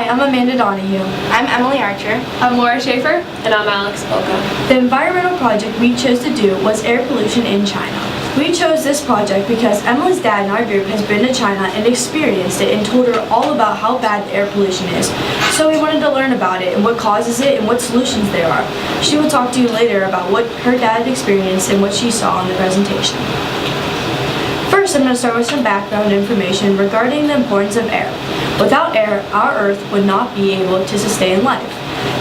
Hi, I'm Amanda Donahue. I'm Emily Archer. I'm Laura Schaefer. And I'm Alex Boca. The environmental project we chose to do was air pollution in China. We chose this project because Emily's dad in our group has been to China and experienced it and told her all about how bad the air pollution is. So we wanted to learn about it and what causes it and what solutions there are. She will talk to you later about what her dad experienced and what she saw in the presentation. First, I'm going to start with some background information regarding the importance of air. Without air, our Earth would not be able to sustain life.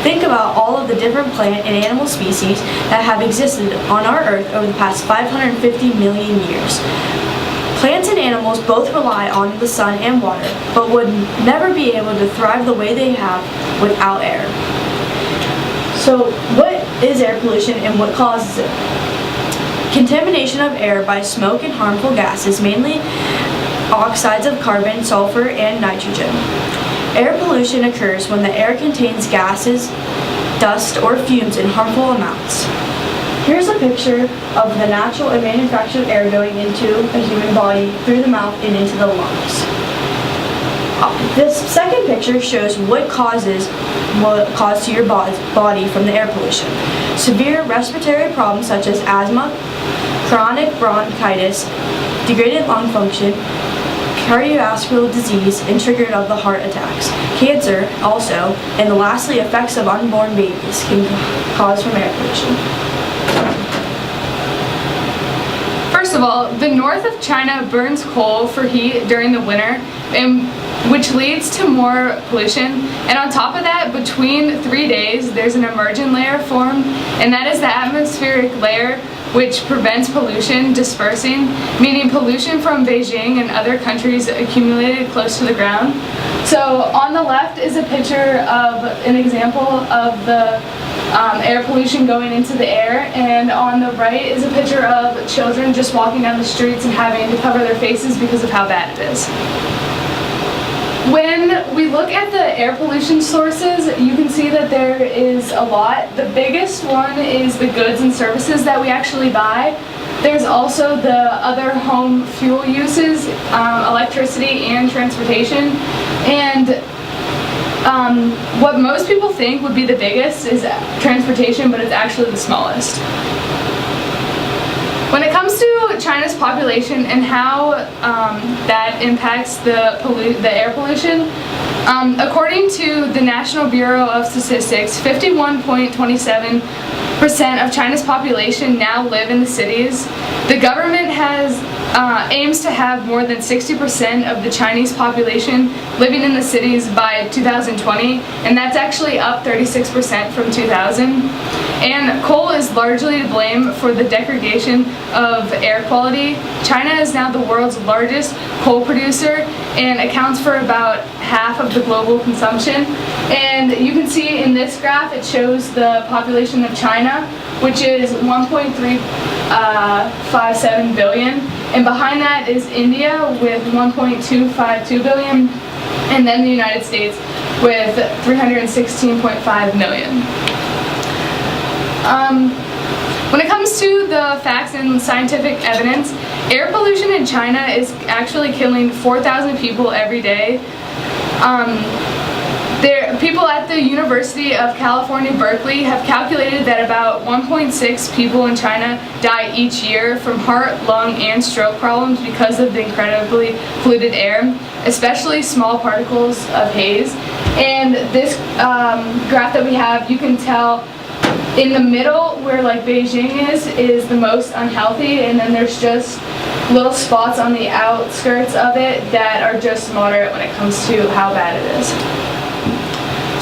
Think about all of the different plant and animal species that have existed on our Earth over the past 550 million years. Plants and animals both rely on the sun and water, but would never be able to thrive the way they have without air. So, what is air pollution and what causes it? Contamination of air by smoke and harmful gases, mainly oxides of carbon, sulfur, and nitrogen. Air pollution occurs when the air contains gases, dust, or fumes in harmful amounts. Here's a picture of the natural and manufactured air going into a human body through the mouth and into the lungs. This second picture shows what causes to your body from the air pollution. Severe respiratory problems such as asthma, chronic bronchitis, degraded lung function, cardiovascular disease, and triggered of the heart attacks. Cancer also, and lastly effects of unborn babies can cause from air pollution. First of all, the north of China burns coal for heat during the winter, which leads to more pollution. And on top of that, between 3 days, there's an emergent layer formed, and that is the atmospheric layer, which prevents pollution dispersing, meaning pollution from Beijing and other countries accumulated close to the ground. So on the left is a picture of an example of the air pollution going into the air, and on the right is a picture of children just walking down the streets and having to cover their faces because of how bad it is. When we look at the air pollution sources, you can see that there is a lot. The biggest one is the goods and services that we actually buy. There's also the other home fuel uses, electricity and transportation. And what most people think would be the biggest is transportation, but it's actually the smallest. When it comes to China's population and how that impacts the air pollution, according to the National Bureau of Statistics, 51.27% of China's population now live in the cities. The government aims to have more than 60% of the Chinese population living in the cities by 2020, and that's actually up 36% from 2000. And coal is largely to blame for the degradation of air quality. China is now the world's largest coal producer and accounts for about half of the global consumption. And you can see in this graph, it shows the population of China, which is 1.357 billion. And behind that is India with 1.252 billion, and then the United States with 316.5 million. When it comes to the facts and scientific evidence, air pollution in China is actually killing 4,000 people every day. People at the University of California, Berkeley have calculated that about 1.6 people in China die each year from heart, lung, and stroke problems because of the incredibly polluted air, especially small particles of haze. And this graph that we have, you can tell in the middle, where like Beijing is the most unhealthy, and then there's just little spots on the outskirts of it that are just moderate when it comes to how bad it is.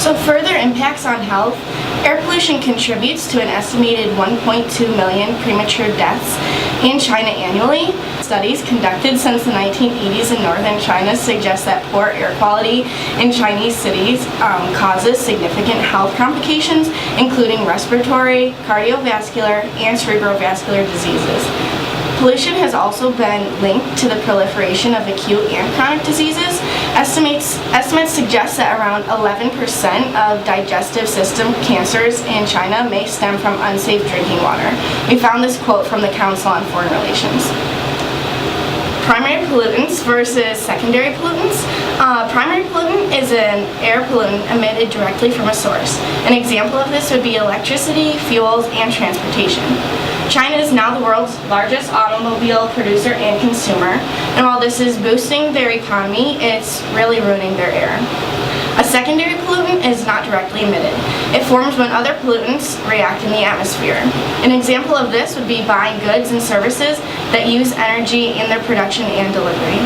So further impacts on health, air pollution contributes to an estimated 1.2 million premature deaths in China annually. Studies conducted since the 1980s in northern China suggest that poor air quality in Chinese cities causes significant health complications, including respiratory, cardiovascular, and cerebrovascular diseases. Pollution has also been linked to the proliferation of acute and chronic diseases. Estimates suggest that around 11% of digestive system cancers in China may stem from unsafe drinking water. We found this quote from the Council on Foreign Relations. Primary pollutants versus secondary pollutants. Primary is an air pollutant emitted directly from a source. An example of this would be electricity, fuels, and transportation. China is now the world's largest automobile producer and consumer, and while this is boosting their economy, it's really ruining their air. A secondary pollutant is not directly emitted. It forms when other pollutants react in the atmosphere. An example of this would be buying goods and services that use energy in their production and delivery.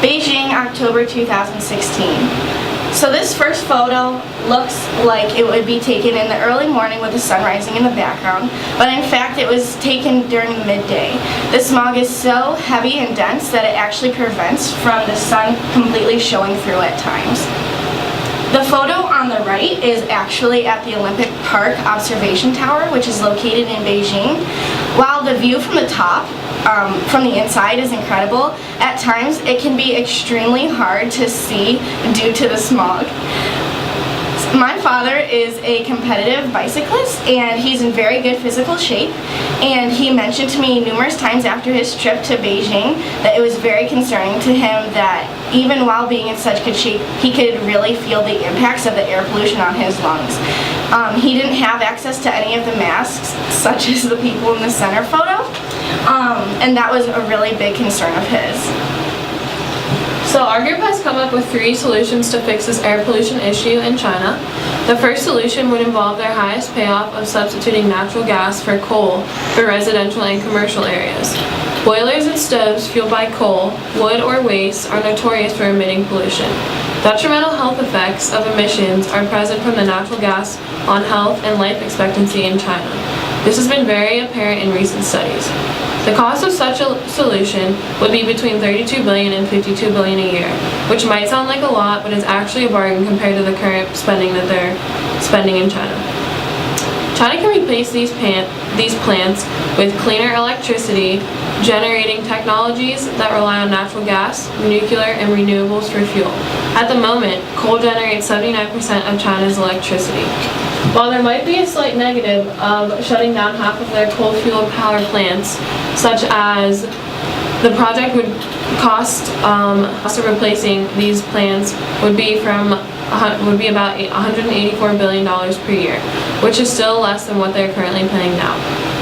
Beijing, October 2016. So this first photo looks like it would be taken in the early morning with the sun rising in the background, but in fact it was taken during the midday. The smog is so heavy and dense that it actually prevents from the sun completely showing through at times. The photo on the right is actually at the Olympic Park Observation Tower, which is located in Beijing. While the view from the top, from the inside is incredible, at times it can be extremely hard to see due to the smog. My father is a competitive bicyclist and he's in very good physical shape, and he mentioned to me numerous times after his trip to Beijing that it was very concerning to him that even while being in such good shape, he could really feel the impacts of the air pollution on his lungs. He didn't have access to any of the masks, such as the people in the center photo, and that was a really big concern of his. So our group has come up with 3 solutions to fix this air pollution issue in China. The first solution would involve their highest payoff of substituting natural gas for coal for residential and commercial areas. Boilers and stoves fueled by coal, wood, or waste are notorious for emitting pollution. Detrimental health effects of emissions are present from the natural gas on health and life expectancy in China. This has been very apparent in recent studies. The cost of such a solution would be between $32 billion and $52 billion a year, which might sound like a lot, but is actually a bargain compared to the current spending that they're spending in China. China can replace these plants with cleaner electricity, generating technologies that rely on natural gas, nuclear, and renewables for fuel. At the moment, coal generates 79% of China's electricity. While there might be a slight negative of shutting down half of their coal-fueled power plants, such as the project would cost of replacing these plants would be about $184 billion per year, which is still less than what they're currently paying now.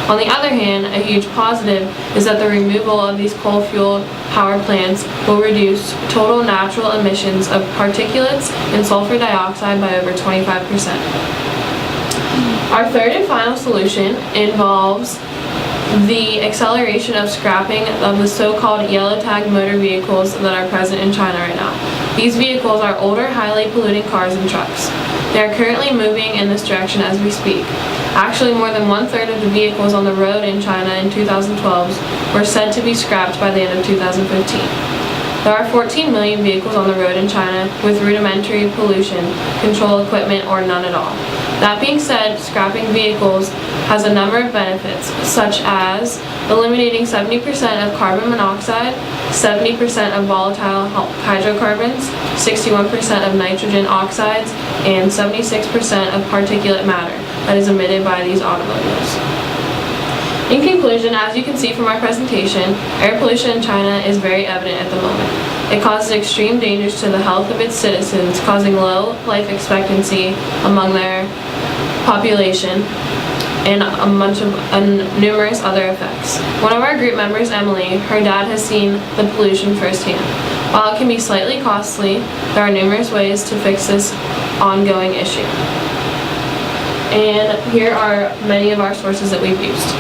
On the other hand, a huge positive is that the removal of these coal-fueled power plants will reduce total natural emissions of particulates and sulfur dioxide by over 25%. Our third and final solution involves the acceleration of scrapping of the so-called yellow tag motor vehicles that are present in China right now. These vehicles are older, highly polluting cars and trucks. They are currently moving in this direction as we speak. Actually, more than 1/3 of the vehicles on the road in China in 2012 were said to be scrapped by the end of 2015. There are 14 million vehicles on the road in China with rudimentary pollution control equipment or none at all. That being said, scrapping vehicles has a number of benefits, such as eliminating 70% of carbon monoxide, 70% of volatile hydrocarbons, 61% of nitrogen oxides, and 76% of particulate matter that is emitted by these automobiles. In conclusion, as you can see from our presentation, air pollution in China is very evident at the moment. It causes extreme dangers to the health of its citizens, causing low life expectancy among their population and numerous other effects. One of our group members, Emily, her dad has seen the pollution firsthand. While it can be slightly costly, there are numerous ways to fix this ongoing issue. And here are many of our sources that we've used.